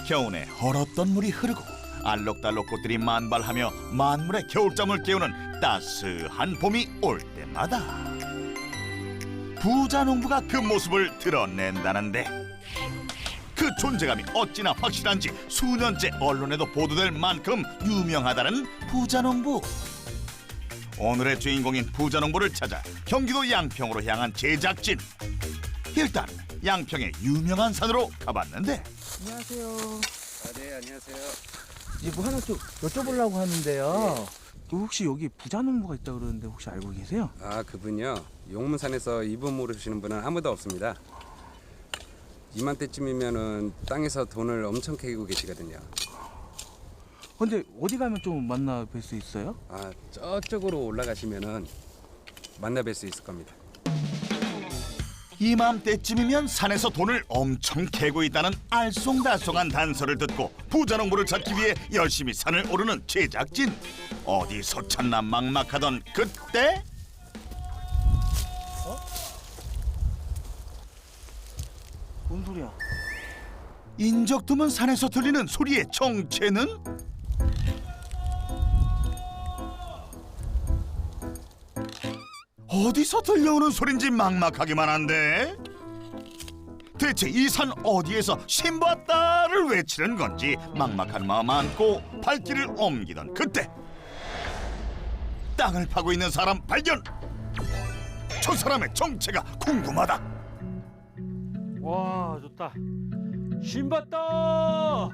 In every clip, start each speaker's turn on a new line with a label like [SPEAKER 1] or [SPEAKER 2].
[SPEAKER 1] 겨우내 얼었던 물이 흐르고 알록달록 꽃들이 만발하며 만물의 겨울잠을 깨우는 따스한 봄이 올 때마다 부자 농부가 그 모습을 드러낸다는데 그 존재감이 어찌나 확실한지 수년째 언론에도 보도될 만큼 유명하다는 부자 농부. 오늘의 주인공인 부자 농부를 찾아 경기도 양평으로 향한 제작진. 일단 양평의 유명한 산으로 가봤는데.
[SPEAKER 2] 안녕하세요.
[SPEAKER 3] 네, 안녕하세요.
[SPEAKER 2] 이제 뭐 하나 좀 여쭤보려고 하는데요. 혹시 여기 부자 농부가 있다고 그러는데 혹시 알고 계세요?
[SPEAKER 3] 아, 그분요. 용문산에서 이분 모르시는 분은 아무도 없습니다. 이맘때쯤이면은 땅에서 돈을 엄청 캐고 계시거든요.
[SPEAKER 2] 근데 어디 가면 좀 만나 뵐 수 있어요?
[SPEAKER 3] 아, 저쪽으로 올라가시면은 만나 뵐 수 있을 겁니다.
[SPEAKER 1] 이맘때쯤이면 산에서 돈을 엄청 캐고 있다는 알쏭달쏭한 단서를 듣고 부자 농부를 찾기 위해 열심히 산을 오르는 제작진. 어디서 찾나 막막하던 그때
[SPEAKER 2] 뭔 소리야?
[SPEAKER 1] 인적 드문 산에서 들리는 소리의 정체는? 어디서 들려오는 소린지 막막하기만 한데 대체 이 산 어디에서 신봤다를 외치는 건지 막막한 마음 안고 발길을 옮기던 그때 땅을 파고 있는 사람 발견! 저 사람의 정체가 궁금하다.
[SPEAKER 4] 와, 좋다. 신봤다.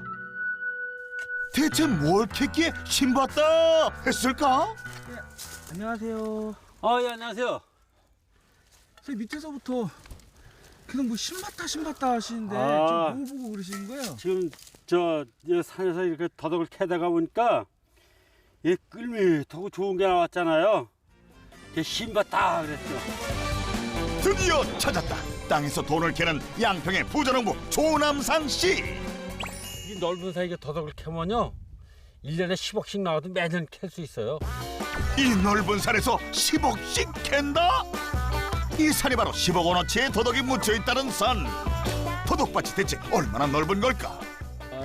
[SPEAKER 1] 대체 뭘 캐기에 신봤다 했을까?
[SPEAKER 2] 안녕하세요.
[SPEAKER 4] 예, 안녕하세요.
[SPEAKER 2] 선생님 밑에서부터 그냥 뭐 신봤다 하시는데
[SPEAKER 4] 아.
[SPEAKER 2] 좀 뭐 보고 그러시는 거예요?
[SPEAKER 4] 지금 이 산에서 이렇게 더덕을 캐다가 보니까 이 끌밋하고 좋은 게 나왔잖아요. 이게 신봤다 그랬죠.
[SPEAKER 1] 드디어 찾았다. 땅에서 돈을 캐는 양평의 부자농부 조남상 씨.
[SPEAKER 4] 이 넓은 산에 더덕을 캐면요 1년에 10억씩 나와도 매년 캘 수 있어요.
[SPEAKER 1] 이 넓은 산에서 10억씩 캔다? 이 산이 바로 10억 원어치의 더덕이 묻혀있다는 산. 더덕밭이 대체 얼마나 넓은 걸까?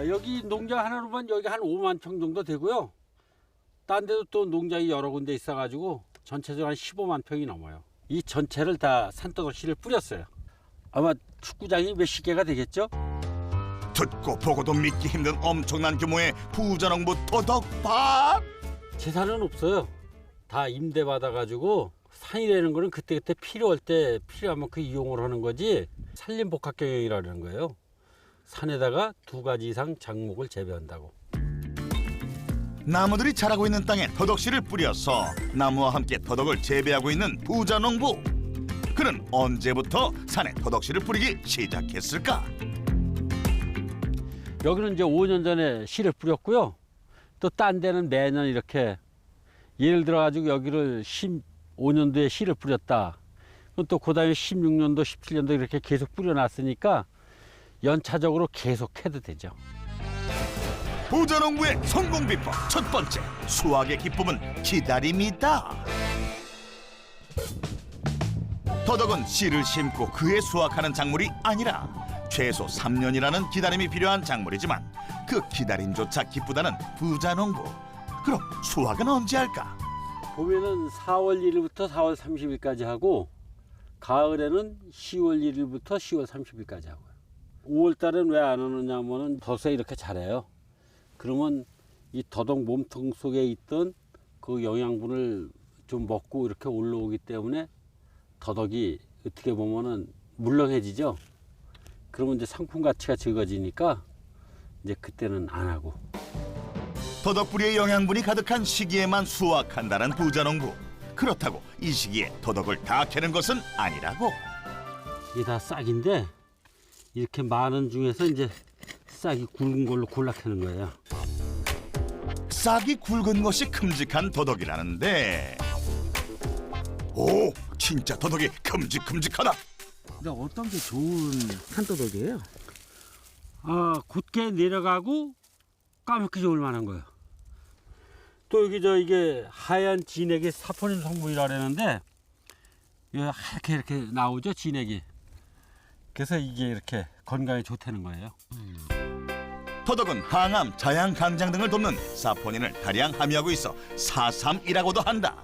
[SPEAKER 4] 여기 농장 하나로만 여기 한 5만 평 정도 되고요. 딴 데도 또 농장이 여러 군데 있어가지고 전체적으로 한 15만 평이 넘어요. 이 전체를 다 산더덕씨를 뿌렸어요. 아마 축구장이 몇십 개가 되겠죠?
[SPEAKER 1] 듣고 보고도 믿기 힘든 엄청난 규모의 부자농부 더덕밭.
[SPEAKER 4] 재산은 없어요. 다 임대 받아가지고 산이라는 거는 그때그때 필요할 때 필요한 만큼 이용을 하는 거지 산림복합 경영이라는 거예요. 산에다가 2가지 이상 작목을 재배한다고.
[SPEAKER 1] 나무들이 자라고 있는 땅에 더덕씨를 뿌려서 나무와 함께 더덕을 재배하고 있는 부자농부. 그는 언제부터 산에 더덕씨를 뿌리기 시작했을까?
[SPEAKER 4] 여기는 이제 5년 전에 씨를 뿌렸고요. 또 딴 데는 매년 이렇게 예를 들어 가지고 여기를 15년도에 씨를 뿌렸다. 그럼 또 그다음에 16년도, 17년도 이렇게 계속 뿌려놨으니까 연차적으로 계속 해도 되죠.
[SPEAKER 1] 부자농부의 성공 비법 첫 번째, 수확의 기쁨은 기다림이다. 더덕은 씨를 심고 그에 수확하는 작물이 아니라 최소 3년이라는 기다림이 필요한 작물이지만 그 기다림조차 기쁘다는 부자농부. 그럼 수확은 언제 할까?
[SPEAKER 4] 봄에는 4월 1일부터 4월 30일까지 하고 가을에는 10월 1일부터 10월 30일까지 하고요. 5월 달은 왜 안 하느냐면은 더세 이렇게 자라요. 그러면 이 더덕 몸통 속에 있던 그 영양분을 좀 먹고 이렇게 올라오기 때문에 더덕이 어떻게 보면은 물렁해지죠. 그러면 이제 상품 가치가 적어지니까 이제 그때는 안 하고.
[SPEAKER 1] 더덕뿌리에 영양분이 가득한 시기에만 수확한다는 부자농부. 그렇다고 이 시기에 더덕을 다 캐는 것은 아니라고.
[SPEAKER 4] 이게 다 싹인데 이렇게 많은 중에서 이제 싹이 굵은 걸로 골라 캐는 거예요.
[SPEAKER 1] 싹이 굵은 것이 큼직한 더덕이라는데. 오, 진짜 더덕이 큼직큼직하다.
[SPEAKER 2] 근데 어떤 게 좋은 산더덕이에요?
[SPEAKER 4] 곧게 내려가고 까맣게 좋을 만한 거예요. 또 여기 이게 하얀 진액이 사포닌 성분이라 그러는데 이게 하얗게 이렇게 나오죠, 진액이. 그래서 이게 이렇게 건강에 좋다는 거예요.
[SPEAKER 1] 더덕은 항암, 자양, 강장 등을 돕는 사포닌을 다량 함유하고 있어 사삼이라고도 한다.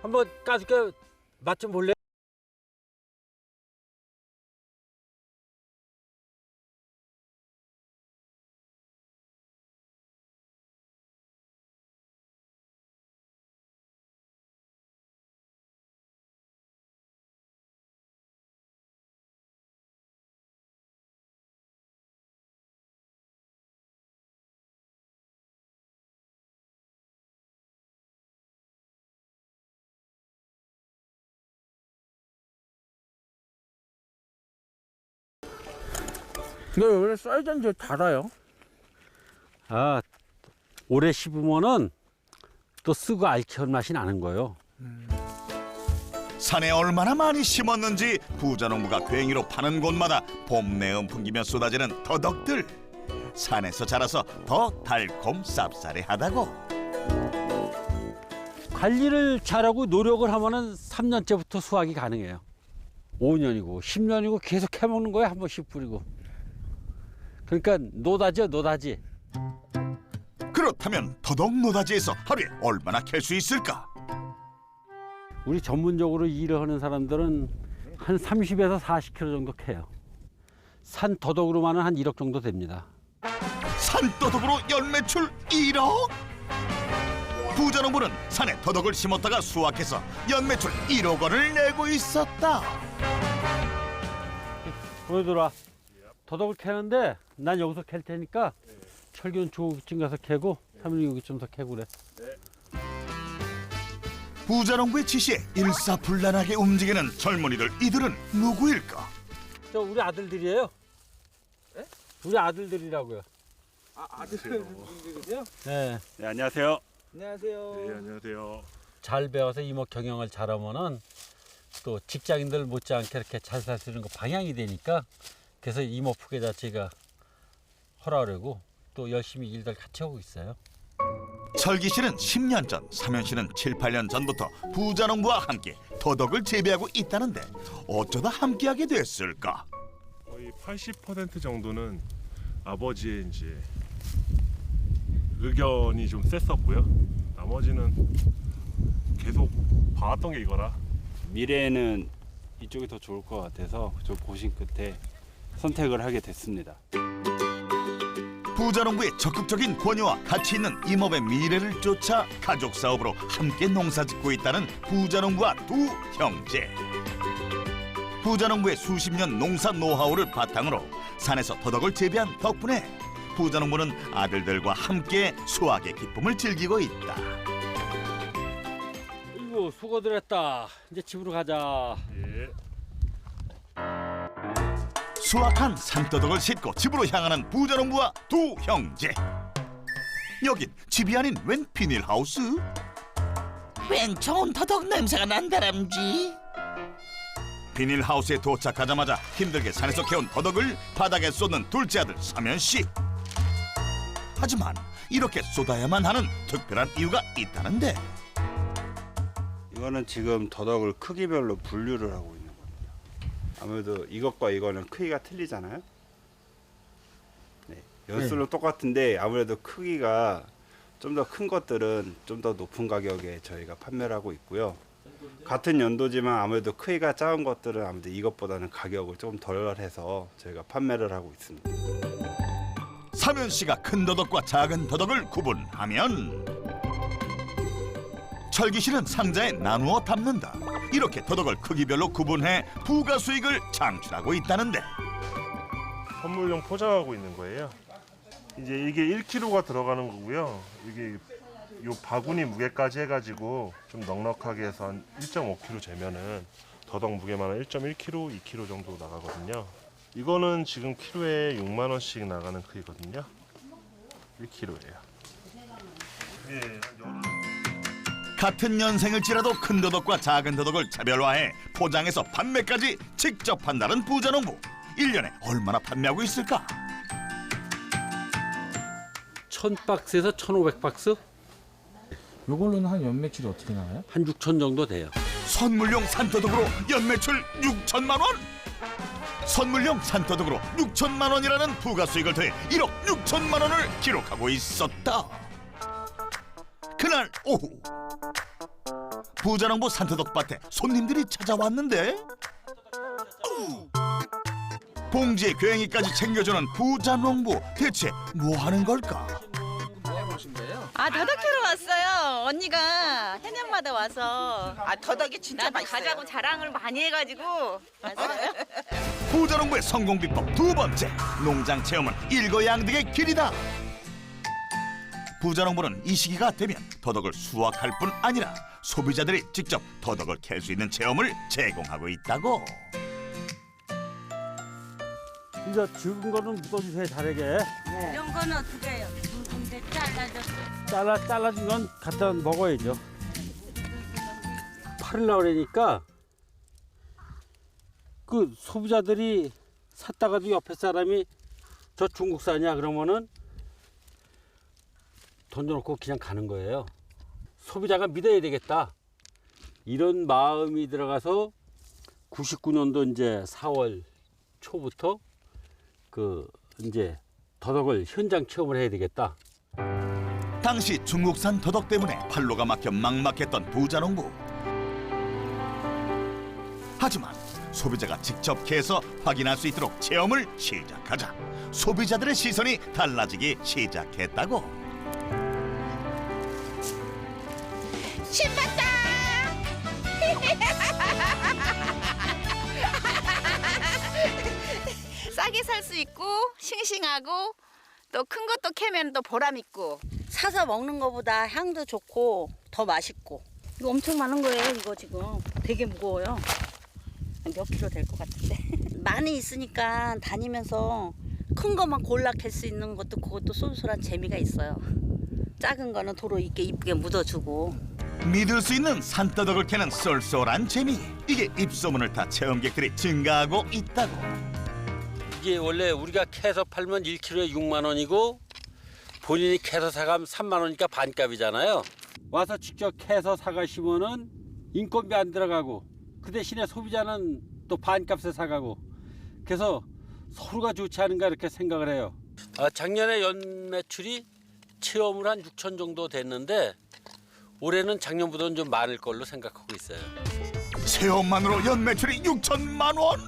[SPEAKER 4] 한번 까줄게. 맛 좀 볼래?
[SPEAKER 2] 근데 원래 쌀잔 저 달아요?
[SPEAKER 4] 아, 오래 씹으면은 또 쓰고 알코올 맛이 나는 거예요.
[SPEAKER 1] 산에 얼마나 많이 심었는지 부자농부가 괭이로 파는 곳마다 봄 내음 풍기며 쏟아지는 더덕들. 산에서 자라서 더 달콤 쌉싸래하다고.
[SPEAKER 4] 관리를 잘하고 노력을 하면은 3년째부터 수확이 가능해요. 5년이고 10년이고 계속 해먹는 거예요. 한 번씩 뿌리고. 그러니까 노다지요, 노다지.
[SPEAKER 1] 그렇다면 더덕 노다지에서 하루에 얼마나 캘 수 있을까?
[SPEAKER 4] 우리 전문적으로 일을 하는 사람들은 한 30에서 40kg 정도 캐요. 산 더덕으로만은 한 1억 정도 됩니다.
[SPEAKER 1] 산더덕으로 연매출 1억? 부자농부는 산에 더덕을 심었다가 수확해서 연매출 1억 원을 내고 있었다.
[SPEAKER 4] 보여줘라. 더덕을 캐는데 난 여기서 캘 테니까 철균 조기쯤 가서 캐고 사모님 여기쯤 더 캐고 그래.
[SPEAKER 1] 부자농부의 지시에 일사불란하게 움직이는 젊은이들, 이들은 누구일까?
[SPEAKER 4] 저 우리 아들들이에요.
[SPEAKER 2] 네?
[SPEAKER 4] 우리 아들들이라고요.
[SPEAKER 2] 아들분들이세요?
[SPEAKER 4] 네.
[SPEAKER 5] 네, 안녕하세요.
[SPEAKER 2] 안녕하세요.
[SPEAKER 5] 네, 안녕하세요.
[SPEAKER 4] 잘 배워서 이목 경영을 잘하면은 또 직장인들 못지않게 이렇게 잘 살 수 있는 거 방향이 되니까 그래서 이모 부계자체가 허락하고 또 열심히 일들 같이 하고 있어요.
[SPEAKER 1] 철기 씨는 10년 전, 삼현 씨는 7, 8년 전부터 부자농부와 함께 더덕을 재배하고 있다는데 어쩌다 함께하게 됐을까?
[SPEAKER 5] 거의 80% 정도는 아버지의 이제 의견이 좀 셌었고요. 나머지는 계속 봐왔던 게 이거라.
[SPEAKER 6] 미래에는 이쪽이 더 좋을 것 같아서 저 고심 끝에 선택을 하게 됐습니다.
[SPEAKER 1] 부자농부의 적극적인 권유와 가치 있는 임업의 미래를 쫓아 가족 사업으로 함께 농사짓고 있다는 부자농부와 두 형제. 부자농부의 수십 년 농사 노하우를 바탕으로 산에서 더덕을 재배한 덕분에 부자농부는 아들들과 함께 수확의 기쁨을 즐기고 있다.
[SPEAKER 4] 이거 수고들 했다. 이제 집으로 가자.
[SPEAKER 5] 예.
[SPEAKER 1] 수확한 산더덕을 싣고 집으로 향하는 부자농부와 두 형제. 여긴 집이 아닌 웬 비닐하우스?
[SPEAKER 7] 웬 좋은 더덕 냄새가 난다람쥐.
[SPEAKER 1] 비닐하우스에 도착하자마자 힘들게 산에서 캐온 더덕을 바닥에 쏟는 둘째 아들 삼현 씨. 하지만 이렇게 쏟아야만 하는 특별한 이유가 있다는데.
[SPEAKER 6] 이거는 지금 더덕을 크기별로 분류를 하고 있는 겁니다. 아무래도 이것과 이거는 크기가 틀리잖아요. 네, 연수는 똑같은데 아무래도 크기가 좀 더 큰 것들은 좀 더 높은 가격에 저희가 판매를 하고 있고요. 같은 연도지만 아무래도 크기가 작은 것들은 아무래도 이것보다는 가격을 조금 덜 해서 저희가 판매를 하고 있습니다.
[SPEAKER 1] 삼현 씨가 큰 더덕과 작은 더덕을 구분하면 철기 씨는 상자에 나누어 담는다. 이렇게 더덕을 크기별로 구분해 부가 수익을 창출하고 있다는데.
[SPEAKER 5] 선물용 포장하고 있는 거예요. 이제 이게 1kg가 들어가는 거고요. 이게 요 바구니 무게까지 해가지고 좀 넉넉하게 해서 한 1.5kg 재면은 더덕 무게만 한 1.1kg, 2kg 정도 나가거든요. 이거는 지금 키로에 6만 원씩 나가는 크기거든요. 1kg예요.
[SPEAKER 1] 같은 년생일지라도 큰 더덕과 작은 더덕을 차별화해 포장해서 판매까지 직접 한다는 부자농부. 1년에 얼마나 판매하고 있을까?
[SPEAKER 4] 1000박스에서 1500박스?
[SPEAKER 2] 요걸로는 한 연매출이 어떻게 나와요?
[SPEAKER 4] 한 6천 정도 돼요.
[SPEAKER 1] 선물용 산더덕으로 연매출 6천만 원? 선물용 산더덕으로 6천만 원이라는 부가 수익을 더해 1억 6천만 원을 기록하고 있었다. 그날 오후 부자농부 산더덕 밭에 손님들이 찾아왔는데 봉지에 괭이까지 챙겨주는 부자농부, 대체 뭐 하는 걸까?
[SPEAKER 8] 아, 더덕 캐러 왔어요. 언니가 해년마다 와서
[SPEAKER 7] 아, 더덕이 진짜
[SPEAKER 8] 나도
[SPEAKER 7] 맛있어요.
[SPEAKER 8] 가자고 자랑을 많이 해가지고 왔어요.
[SPEAKER 1] 부자농부의 성공 비법 두 번째, 농장 체험은 일거양득의 길이다. 부자농부는 이 시기가 되면 더덕을 수확할 뿐 아니라 소비자들이 직접 더덕을 캘 수 있는 체험을 제공하고 있다고.
[SPEAKER 4] 이제 죽은 거는 묻어주세요, 잘하게.
[SPEAKER 8] 이런 거는 어떻게 해요? 이제 잘라졌어.
[SPEAKER 4] 잘라진 건 갖다 먹어야죠. 팔으려고 그러니까 그 소비자들이 샀다가도 옆에 사람이 저 중국산이야 그러면은 던져놓고 그냥 가는 거예요. 소비자가 믿어야 되겠다. 이런 마음이 들어가서 99년도 이제 4월 초부터 그 이제 더덕을 현장 체험을 해야 되겠다.
[SPEAKER 1] 당시 중국산 더덕 때문에 판로가 막혀 막막했던 부자농부. 하지만 소비자가 직접 캐서 확인할 수 있도록 체험을 시작하자 소비자들의 시선이 달라지기 시작했다고.
[SPEAKER 7] 신봤다.
[SPEAKER 8] 싸게 살 수 있고 싱싱하고 또 큰 것도 캐면 또 보람 있고 사서 먹는 거보다 향도 좋고 더 맛있고. 이거 엄청 많은 거예요. 이거 지금 되게 무거워요. 몇 킬로 될 것 같은데. 많이 있으니까 다니면서 큰 것만 골라 캘 수 있는 것도 그것도 쏠쏠한 재미가 있어요. 작은 거는 도로 있게 이쁘게 묻어주고.
[SPEAKER 1] 믿을 수 있는 산더덕을 캐는 쏠쏠한 재미, 이게 입소문을 타 체험객들이 증가하고 있다고.
[SPEAKER 4] 이게 원래 우리가 캐서 팔면 1kg에 6만 원이고 본인이 캐서 사가면 3만 원이니까 반값이잖아요. 와서 직접 캐서 사가시면은 인건비 안 들어가고 그 대신에 소비자는 또 반값에 사가고 그래서 서로가 좋지 않은가 이렇게 생각을 해요. 작년에 연 매출이 체험을 한 6천 정도 됐는데 올해는 작년보다는 좀 많을 걸로 생각하고 있어요.
[SPEAKER 1] 체험만으로 연 매출이 6천만 원?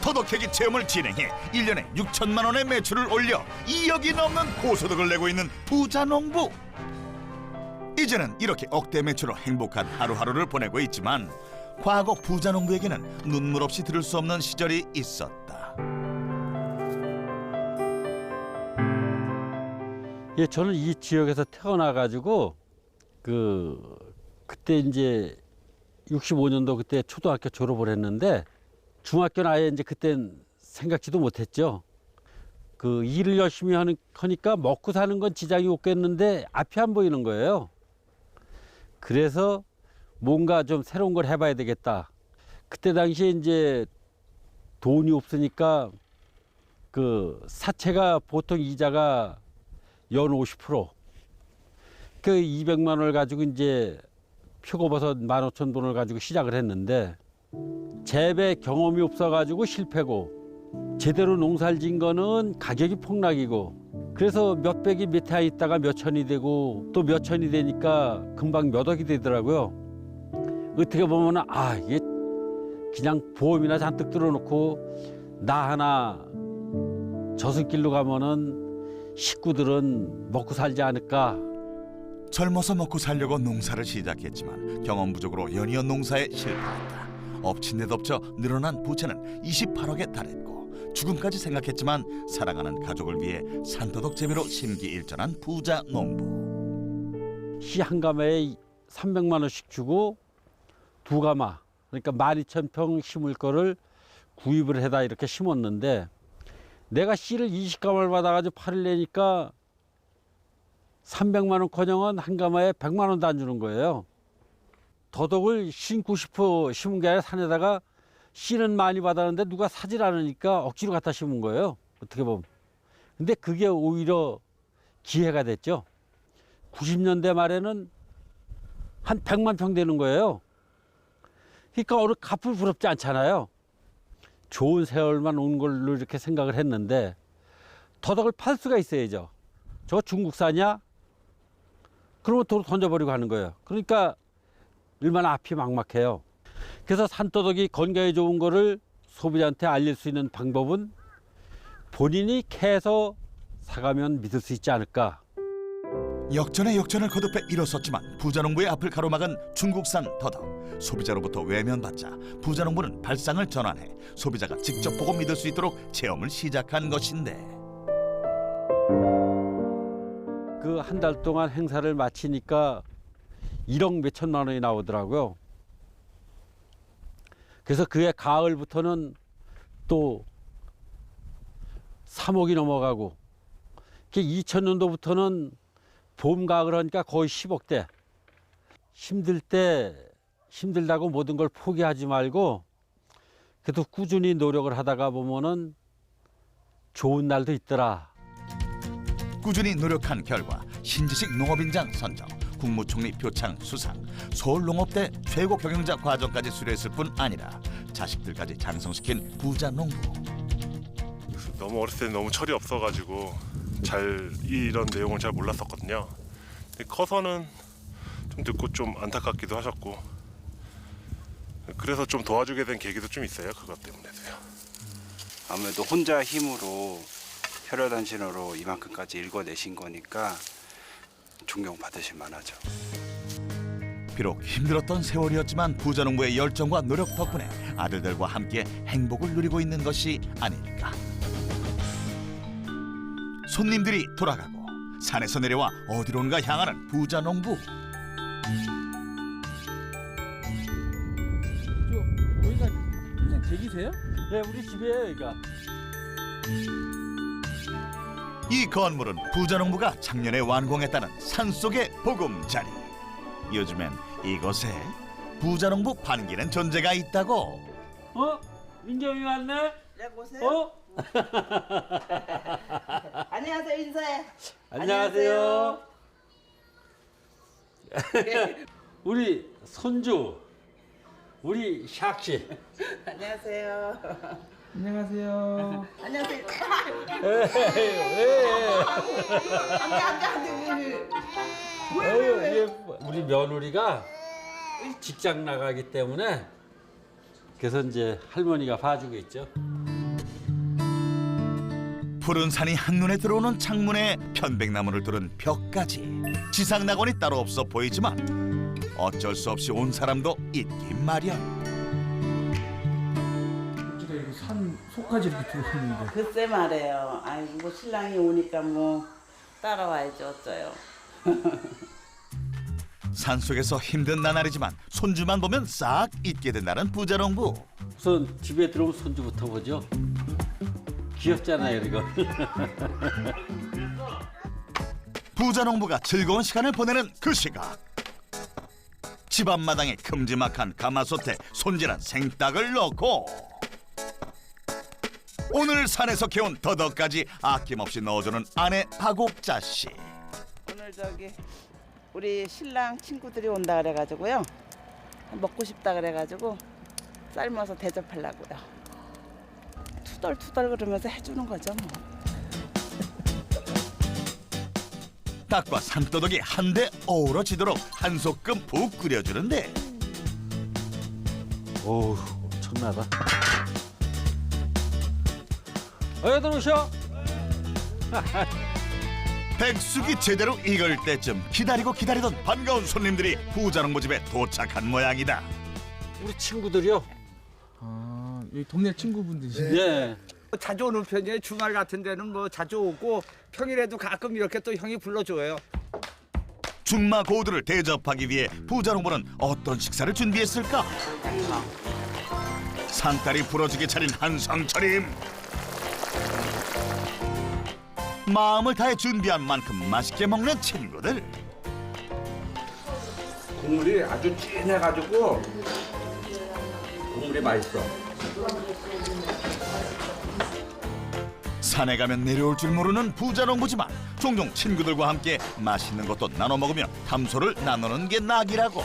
[SPEAKER 1] 더덕 캐기 체험을 진행해 1년에 6천만 원의 매출을 올려 2억이 넘는 고소득을 내고 있는 부자농부. 이제는 이렇게 억대 매출로 행복한 하루하루를 보내고 있지만 과거 부자농부에게는 눈물 없이 들을 수 없는 시절이 있었다.
[SPEAKER 4] 예, 저는 이 지역에서 태어나가지고 그때 이제 65년도 그때 초등학교 졸업을 했는데 중학교는 아예 이제 그땐 생각지도 못했죠. 그 일을 열심히 하니까 먹고 사는 건 지장이 없겠는데 앞이 안 보이는 거예요. 그래서 뭔가 좀 새로운 걸 해봐야 되겠다. 그때 당시에 이제 돈이 없으니까 그 사채가 보통 이자가 연 50%. 그 200만 원을 가지고 이제 표고버섯 15,000돈을 가지고 시작을 했는데 재배 경험이 없어가지고 실패고 제대로 농사를 지은 거는 가격이 폭락이고 그래서 몇백이 밑에 있다가 몇천이 되고 또 몇천이 되니까 금방 몇 억이 되더라고요. 어떻게 보면 이게 그냥 보험이나 잔뜩 들어놓고 나 하나 저승길로 가면은 식구들은 먹고 살지 않을까.
[SPEAKER 1] 젊어서 먹고 살려고 농사를 시작했지만 경험 부족으로 연이어 농사에 실패했다. 엎친 데 덮쳐 늘어난 부채는 28억에 달했고 죽음까지 생각했지만 사랑하는 가족을 위해 산더덕 재배로 심기일전한 부자 농부.
[SPEAKER 4] 시 한 가마에 300만 원씩 주고 두 가마 그러니까 12,000평 심을 거를 구입을 해다 이렇게 심었는데 내가 씨를 20가마를 받아가지고 팔을 내니까 300만 원커녕은 한 가마에 100만 원도 안 주는 거예요. 더덕을 심고 싶어 심은 게 아니라 산에다가 씨는 많이 받았는데 누가 사질 않으니까 억지로 갖다 심은 거예요. 어떻게 보면. 근데 그게 오히려 기회가 됐죠. 90년대 말에는 한 100만 평 되는 거예요. 그러니까 어느 갚을 부럽지 않잖아요. 좋은 세월만 온 걸로 이렇게 생각을 했는데 더덕을 팔 수가 있어야죠. 저 중국산이야? 그러면 도로 던져버리고 하는 거예요. 그러니까 얼마나 앞이 막막해요. 그래서 산더덕이 건강에 좋은 거를 소비자한테 알릴 수 있는 방법은 본인이 캐서 사가면 믿을 수 있지 않을까.
[SPEAKER 1] 역전에 역전을 거듭해 일어섰지만 부자농부의 앞을 가로막은 중국산 더덕. 소비자로부터 외면받자 부자농부는 발상을 전환해 소비자가 직접 보고 믿을 수 있도록 체험을 시작한 것인데,
[SPEAKER 4] 그 한 달 동안 행사를 마치니까 1억 몇천만 원이 나오더라고요. 그래서 그해 가을부터는 또 3억이 넘어가고, 2000년도부터는 봄, 가을 하니까 거의 10억대. 힘들 때 힘들다고 모든 걸 포기하지 말고 그래도 꾸준히 노력을 하다가 보면은 좋은 날도 있더라.
[SPEAKER 1] 꾸준히 노력한 결과 신지식 농업인장 선정, 국무총리 표창 수상, 서울농업대 최고 경영자 과정까지 수료했을 뿐 아니라 자식들까지 장성시킨 부자농부.
[SPEAKER 5] 너무 어렸을 때 너무 철이 없어가지고 잘 이런 내용을 잘 몰랐었거든요. 근데 커서는 좀 듣고 좀 안타깝기도 하셨고, 그래서 좀 도와주게 된 계기도 좀 있어요. 그것 때문에도요.
[SPEAKER 6] 아무래도 혼자 힘으로 혈혈단신으로 이만큼까지 읽어내신 거니까 존경받으실 만하죠.
[SPEAKER 1] 비록 힘들었던 세월이었지만 부자농부의 열정과 노력 덕분에 아들들과 함께 행복을 누리고 있는 것이 아닐까. 손님들이 돌아가고 산에서 내려와 어디론가 향하는 부자농부.
[SPEAKER 2] 여기가 선생님 댁이세요?
[SPEAKER 4] 네, 우리 집이에요, 여기가.
[SPEAKER 1] 이 건물은 부자농부가 작년에 완공했다는 산속의 보금자리. 요즘엔 이곳에 부자농부 반기는 존재가 있다고.
[SPEAKER 4] 어? 민정이 왔네?
[SPEAKER 9] 네, 보세요.
[SPEAKER 4] 어?
[SPEAKER 9] 안녕하세요, 인사해.
[SPEAKER 4] 안녕하세요. 우리 손주, 우리 샥씨.
[SPEAKER 9] 안녕하세요.
[SPEAKER 2] 안녕하세요.
[SPEAKER 9] 안녕하세요.
[SPEAKER 4] 우리 며느리가 직장 나가기 때문에 그래서 이제 할머니가 봐주고 있죠.
[SPEAKER 1] 푸른 산이 한눈에 들어오는 창문에 편백나무를 두른 벽까지 지상낙원이 따로 없어 보이지만 어쩔 수 없이 온 사람도 있긴 마련.
[SPEAKER 2] 어찌다 이렇게 산 속까지 이렇게 들어오는데.
[SPEAKER 9] 글쎄 말이에요. 아이고, 뭐 신랑이 오니까 뭐 따라와야지 어쩌요.
[SPEAKER 1] 산속에서 힘든 나날이지만 손주만 보면 싹 잊게 된다는 부자농부.
[SPEAKER 4] 우선 집에 들어오면 손주부터 보죠. 귀엽잖아요, 이거.
[SPEAKER 1] 부자농부가 즐거운 시간을 보내는 그 시각. 집 앞마당에 큼지막한 가마솥에 손질한 생닭을 넣고 오늘 산에서 캐온 더덕까지 아낌없이 넣어주는 아내 박옥자 씨.
[SPEAKER 9] 오늘 우리 신랑 친구들이 온다 그래가지고요. 먹고 싶다 그래가지고 삶아서 대접하려고요. 투덜투덜 그러면서 해주는 거죠, 뭐.
[SPEAKER 1] 닭과 산더덕이 한데 어우러지도록 한 소끔 푹 끓여주는데
[SPEAKER 4] 어우, 엄청나다. 어여들 오셔.
[SPEAKER 1] 백숙이 제대로 익을 때쯤 기다리던 반가운 손님들이 부자농부 집에 도착한 모양이다.
[SPEAKER 4] 우리 친구들이요.
[SPEAKER 2] 아, 여기 동네 친구분들이시네.
[SPEAKER 4] 네.
[SPEAKER 10] 자주 오는 편이에요. 주말 같은 데는 뭐 자주 오고 평일에도 가끔 이렇게 또 형이 불러줘요.
[SPEAKER 1] 중마 고들을 대접하기 위해 부자농부는 어떤 식사를 준비했을까? 상다리 부러지게 차린 한상 차림. 마음을 다해 준비한 만큼 맛있게 먹는 친구들.
[SPEAKER 10] 국물이 아주 진해가지고 국물이 맛있어.
[SPEAKER 1] 산에 가면 내려올 줄 모르는 부자농부지만 종종 친구들과 함께 맛있는 것도 나눠 먹으며 담소를 나누는 게 낙이라고.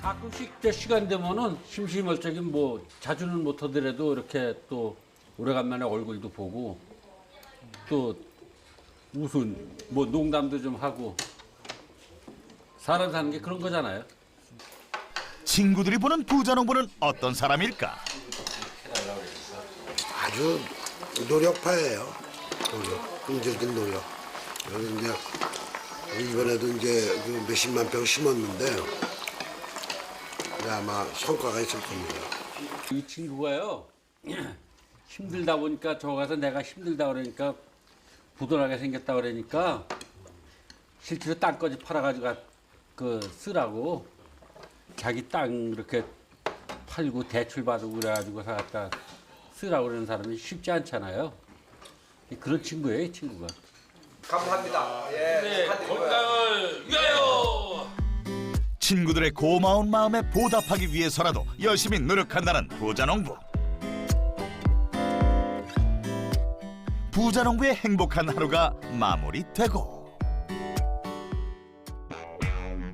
[SPEAKER 4] 가끔씩 때 시간 되면은 심심할적이 뭐 자주는 못하더라도 이렇게 또 오래간만에 얼굴도 보고 또 무슨 뭐 농담도 좀 하고 사람 사는 게 그런 거잖아요.
[SPEAKER 1] 친구들이 보는 부자농부는 어떤 사람일까?
[SPEAKER 11] 아주 노력파예요. 노력, 끈질긴 노력. 그래서 이제 이번에도 이제 그 몇십만 평 심었는데 아마 성과가 있을 겁니다.
[SPEAKER 4] 이 친구가요 힘들다 보니까 저 가서 내가 힘들다 그러니까 부도나게 생겼다 그러니까 실제로 땅까지 팔아가지고 그 쓰라고 자기 땅 이렇게 팔고 대출 받고 그래가지고 갖다 쓰라고 그러는 사람이 쉽지 않잖아요. 그런 친구예요, 이 친구가.
[SPEAKER 10] 감사합니다. 예.
[SPEAKER 4] 건강을 위하여.
[SPEAKER 1] 친구들의 고마운 마음에 보답하기 위해서라도 열심히 노력한다는 부자농부. 부자농부의 행복한 하루가 마무리되고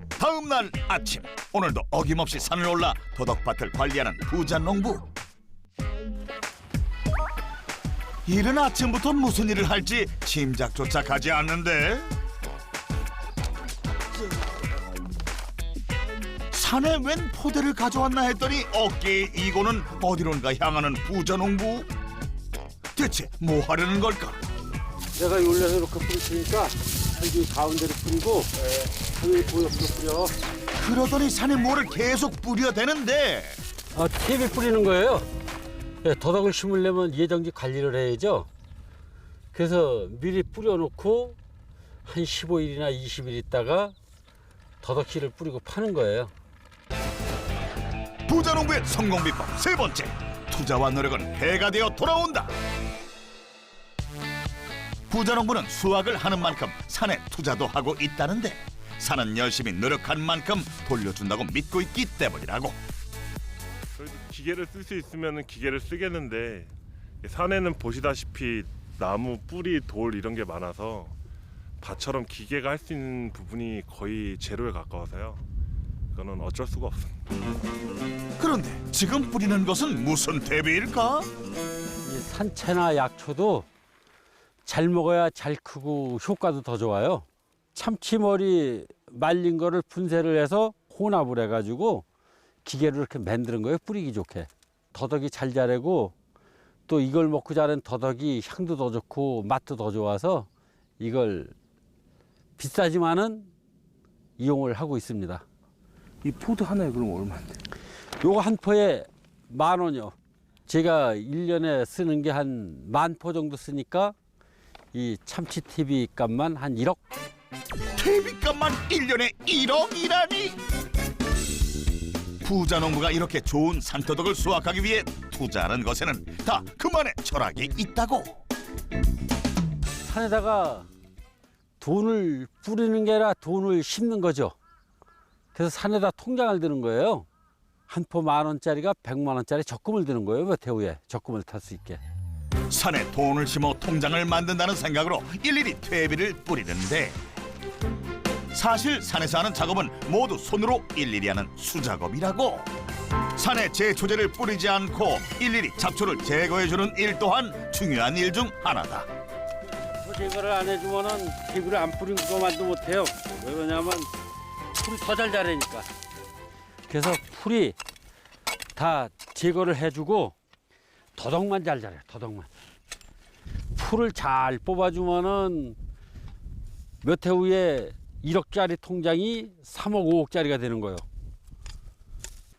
[SPEAKER 1] 다음 날 아침, 오늘도 어김없이 산을 올라 도덕밭을 관리하는 부자농부. 이른 아침부터 무슨 일을 할지 짐작조차 가지 않는데 산에 웬 포대를 가져왔나 했더니 어깨에 이고는 어디론가 향하는 부자농부. 대체 뭐 하려는 걸까?
[SPEAKER 4] 내가 올려서 이렇게 뿌리니까 여기 가운데로 뿌리고 여기 보옆으로 뿌려.
[SPEAKER 1] 그러더니 산에 뭐를 계속 뿌려대는데
[SPEAKER 4] 탭에 뿌리는 거예요. 예, 더덕을 심으려면 예정지 관리를 해야죠. 그래서 미리 뿌려놓고 한 15일이나 20일 있다가 더덕씨를 뿌리고 파는 거예요.
[SPEAKER 1] 부자농부의 성공 비법 세 번째, 투자와 노력은 배가 되어 돌아온다. 부자농부는 수확을 하는 만큼 산에 투자도 하고 있다는데 산은 열심히 노력한 만큼 돌려준다고 믿고 있기 때문이라고.
[SPEAKER 5] 기계를 쓸 수 있으면 기계를 쓰겠는데 산에는 보시다시피 나무, 뿌리, 돌 이런 게 많아서 밭처럼 기계가 할 수 있는 부분이 거의 제로에 가까워서요. 그거는 어쩔 수가 없습니다.
[SPEAKER 1] 그런데 지금 뿌리는 것은 무슨 대비일까?
[SPEAKER 4] 이 산채나 약초도 잘 먹어야 잘 크고 효과도 더 좋아요. 참치머리 말린 거를 분쇄를 해서 혼합을 해가지고 기계로 이렇게 만드는 거예요. 뿌리기 좋게. 더덕이 잘 자라고 또 이걸 먹고 자란 더덕이 향도 더 좋고 맛도 더 좋아서 이걸 비싸지만은 이용을 하고 있습니다.
[SPEAKER 2] 이 포드 하나에 그럼 얼마인데?
[SPEAKER 4] 요거 한 포에 10,000원이요. 제가 1년에 쓰는 게 한 10,000포 정도 쓰니까 이 참치 TV 값만 한 1억.
[SPEAKER 1] TV 값만 1년에 1억이라니! 부자농부가 이렇게 좋은 산더덕을 수확하기 위해 투자하는 것에는 다 그만의 철학이 있다고.
[SPEAKER 4] 산에다가 돈을 뿌리는 게 아니라 돈을 심는 거죠. 그래서 산에다 통장을 드는 거예요. 한 포 10,000원짜리가 100만 원짜리 적금을 드는 거예요. 몇 해 후에 적금을 탈 수 있게.
[SPEAKER 1] 산에 돈을 심어 통장을 만든다는 생각으로 일일이 퇴비를 뿌리는데 사실 산에서 하는 작업은 모두 손으로 일일이 하는 수작업이라고. 산에 제초제를 뿌리지 않고 일일이 잡초를 제거해주는 일 또한 중요한 일 중 하나다.
[SPEAKER 4] 제거를 안 해주면은 TV를 안 뿌린 것만도 못해요. 왜 그러냐면 풀이 더 잘 자라니까. 그래서 풀이 다 제거를 해주고 더덕만 잘 자라요. 더덕만. 풀을 잘 뽑아주면은 몇 해 후에 1억짜리 통장이 3억, 5억짜리가 되는 거예요.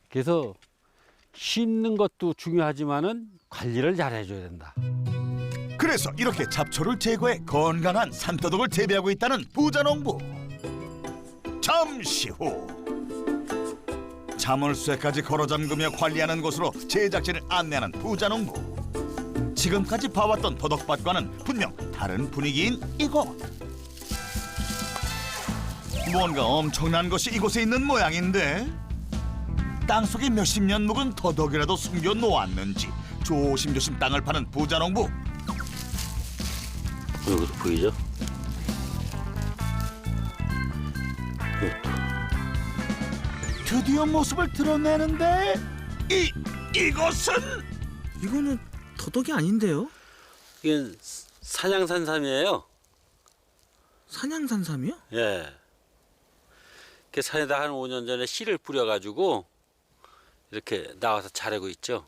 [SPEAKER 4] 그래서 심는 것도 중요하지만은 관리를 잘 해줘야 된다.
[SPEAKER 1] 그래서 이렇게 잡초를 제거해 건강한 산더덕을 재배하고 있다는 부자농부. 잠시 후 자물쇠까지 걸어 잠그며 관리하는 곳으로 제작진을 안내하는 부자농부. 지금까지 봐왔던 더덕밭과는 분명 다른 분위기인 이곳. 뭔가 엄청난 것이 이곳에 있는 모양인데 땅속에 몇십 년 묵은 더덕이라도 숨겨 놓았는지 조심조심 땅을 파는 부자농부.
[SPEAKER 4] 여기서 보이죠?
[SPEAKER 1] 드디어 모습을 드러내는데 이것은
[SPEAKER 2] 이거는 더덕이 아닌데요?
[SPEAKER 4] 이게 산양산삼이에요.
[SPEAKER 2] 산양산삼이요?
[SPEAKER 4] 예. 그 산에다 한 5년 전에 씨를 뿌려가지고 이렇게 나와서 자라고 있죠.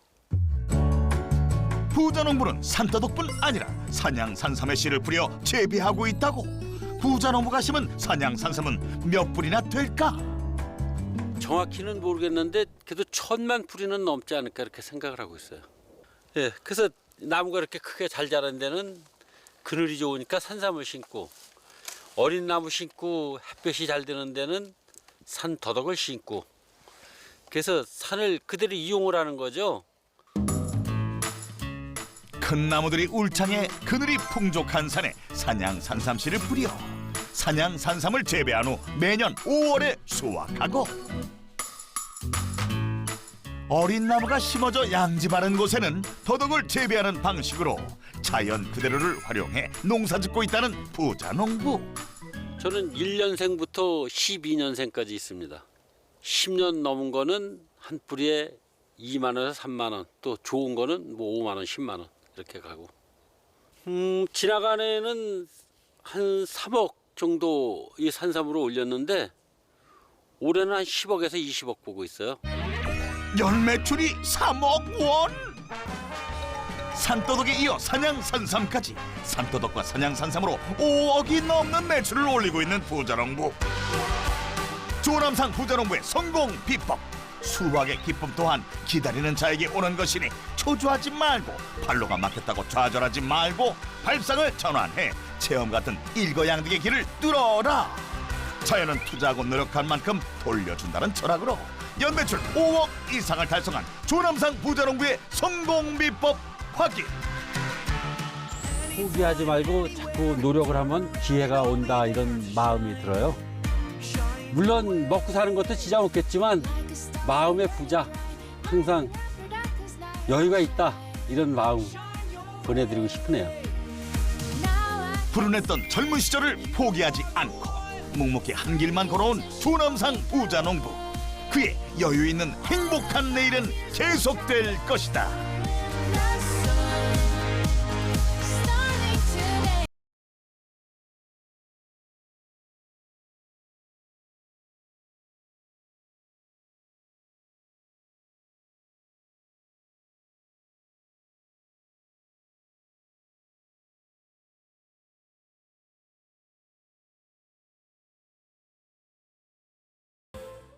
[SPEAKER 1] 부자농부는 산더덕뿐 아니라 산양산삼의 씨를 뿌려 재배하고 있다고. 부자농부가 심은 산양산삼은 몇 뿌리나 될까?
[SPEAKER 4] 정확히는 모르겠는데 그래도 1000만 뿌리는 넘지 않을까 이렇게 생각을 하고 있어요. 예, 그래서 나무가 이렇게 크게 잘 자란 데는 그늘이 좋으니까 산삼을 심고, 어린 나무 심고 햇볕이 잘 드는 데는 산더덕을 심고, 그래서 산을 그대로 이용을 하는 거죠.
[SPEAKER 1] 큰 나무들이 울창해 그늘이 풍족한 산에 산양산삼씨를 뿌려 산양산삼을 재배한 후 매년 5월에 수확하고, 어린 나무가 심어져 양지바른 곳에는 더덕을 재배하는 방식으로 자연 그대로를 활용해 농사짓고 있다는 부자농부.
[SPEAKER 4] 저는 1년생부터 12년생까지 있습니다. 10년 넘은 거는 한 뿌리에 2만 원에서 3만 원, 또 좋은 거는 뭐 5만 원, 10만 원 이렇게 가고. 지나간 해에는 한 3억 정도 이 산삼으로 올렸는데 올해는 한 10억에서 20억 보고 있어요.
[SPEAKER 1] 연매출이 3억 원! 산더덕에 이어 산양산삼까지, 산더덕과 산양산삼으로 5억이 넘는 매출을 올리고 있는 부자농부. 조남상 부자농부의 성공 비법. 수확의 기쁨 또한 기다리는 자에게 오는 것이니 초조하지 말고, 발로가 막혔다고 좌절하지 말고 발상을 전환해 체험 같은 일거양득의 길을 뚫어라. 자연은 투자하고 노력한 만큼 돌려준다는 철학으로 연매출 5억 이상을 달성한 조남상 부자농부의 성공 비법 확인.
[SPEAKER 4] 포기하지 말고 자꾸 노력을 하면 기회가 온다, 이런 마음이 들어요. 물론 먹고 사는 것도 지장 없겠지만 마음의 부자, 항상 여유가 있다, 이런 마음 보내드리고 싶으네요.
[SPEAKER 1] 불운했던 젊은 시절을 포기하지 않고 묵묵히 한 길만 걸어온 조남상 부자농부. 그의 여유 있는 행복한 내일은 계속될 것이다.